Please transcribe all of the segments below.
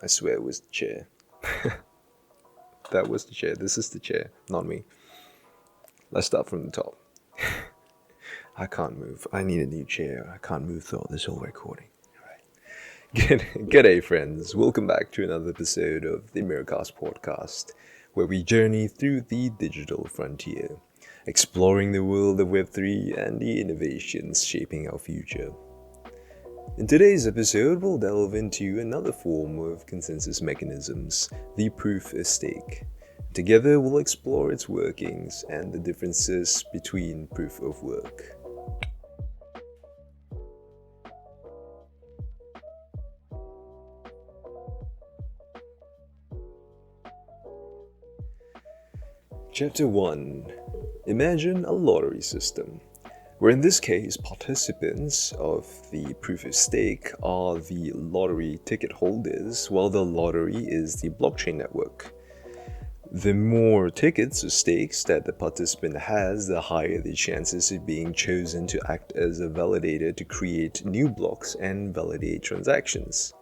I swear it was the chair. That was the chair. This is the chair, not me. Let's start from the top. I can't move. I need a new chair. I can't move throughout this whole recording. G'day friends, welcome back to another episode of the MIRLCAST podcast, where we journey through the digital frontier, exploring the world of Web3 and the innovations shaping our future. In today's episode, we'll delve into another form of consensus mechanisms, the proof of stake. Together, we'll explore its workings and the differences between proof of work. Chapter 1. Imagine a lottery system, where in this case participants of the proof of stake are the lottery ticket holders, while the lottery is the blockchain network. The more tickets or stakes that the participant has, the higher the chances of being chosen to act as a validator to create new blocks and validate transactions.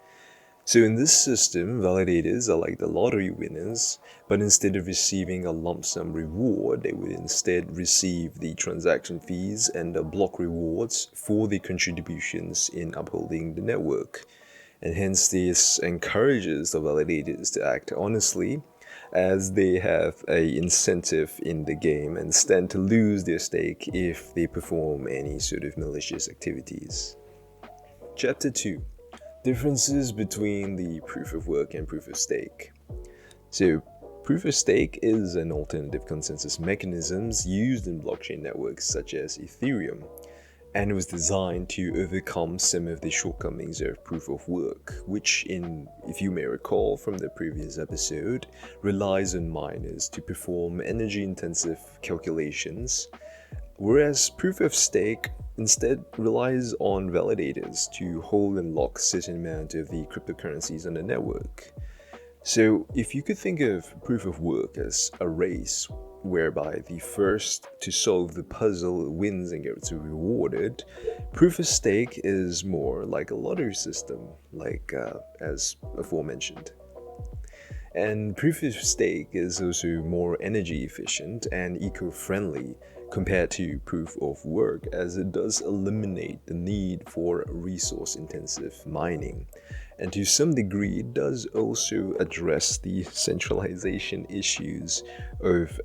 So in this system, validators are like the lottery winners, but instead of receiving a lump sum reward, they would instead receive the transaction fees and the block rewards for the contributions in upholding the network. And hence this encourages the validators to act honestly, as they have an incentive in the game and stand to lose their stake if they perform any sort of malicious activities. Chapter 2. Differences between the proof of work and proof of stake. So, proof of stake is an alternative consensus mechanism used in blockchain networks such as Ethereum, and it was designed to overcome some of the shortcomings of proof of work, which, if you may recall from the previous episode, relies on miners to perform energy-intensive calculations, whereas proof of stake instead relies on validators to hold and lock certain amount of the cryptocurrencies on the network. So if you could think of proof of work as a race whereby the first to solve the puzzle wins and gets rewarded, proof of stake is more like a lottery system, as aforementioned. And proof of stake is also more energy efficient and eco-friendly compared to proof of work, as it does eliminate the need for resource-intensive mining. And to some degree, it does also address the centralization issues of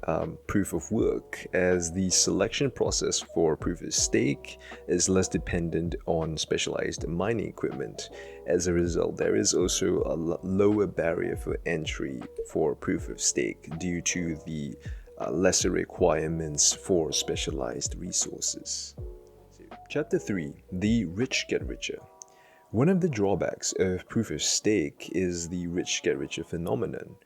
proof of work, as the selection process for proof of stake is less dependent on specialized mining equipment. As a result, there is also a lower barrier for entry for proof of stake due to the lesser requirements for specialized resources. Chapter 3. The rich get richer. One of the drawbacks of proof of stake is the rich get richer phenomenon,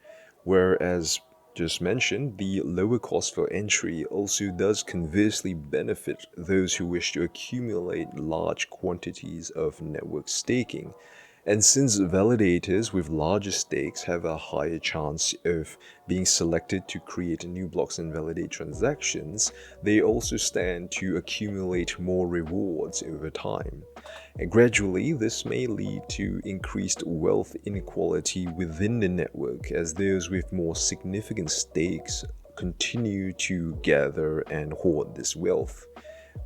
whereas just mentioned, the lower cost for entry also does conversely benefit those who wish to accumulate large quantities of network staking. And since validators with larger stakes have a higher chance of being selected to create new blocks and validate transactions, they also stand to accumulate more rewards over time. And gradually, this may lead to increased wealth inequality within the network, as those with more significant stakes continue to gather and hoard this wealth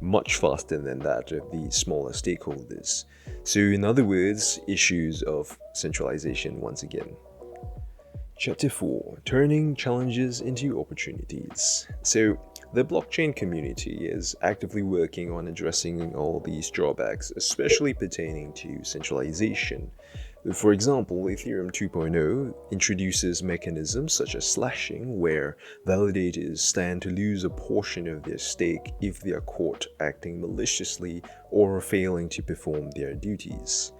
much faster than that of the smaller stakeholders. So in other words, issues of centralization once again. Chapter 4. Turning challenges into opportunities. So the blockchain community is actively working on addressing all these drawbacks, especially pertaining to centralization. For example, Ethereum 2.0 introduces mechanisms such as slashing, where validators stand to lose a portion of their stake if they are caught acting maliciously or failing to perform their duties.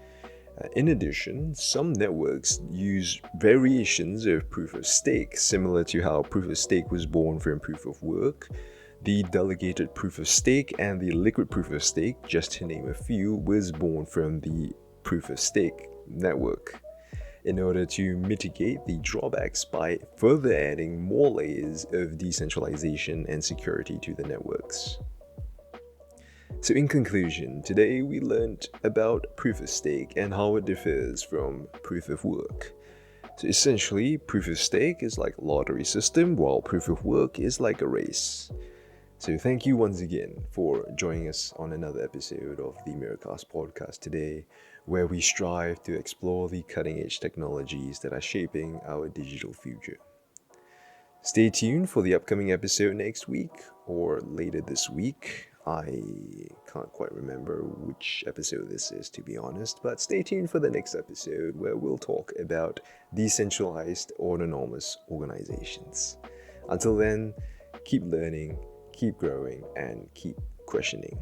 In addition, some networks use variations of proof of stake, similar to how proof of stake was born from proof of work. The delegated proof of stake and the liquid proof of stake, just to name a few, was born from the proof of stake network, in order to mitigate the drawbacks by further adding more layers of decentralization and security to the networks. So in conclusion, today we learned about proof of stake and how it differs from proof of work. So essentially, proof of stake is like a lottery system, while proof of work is like a race. So thank you once again for joining us on another episode of the MIRLCAST podcast today, where we strive to explore the cutting-edge technologies that are shaping our digital future. Stay tuned for the upcoming episode next week or later this week. I can't quite remember which episode this is, to be honest, but stay tuned for the next episode where we'll talk about decentralized autonomous organizations. Until then, keep learning, keep growing, and keep questioning.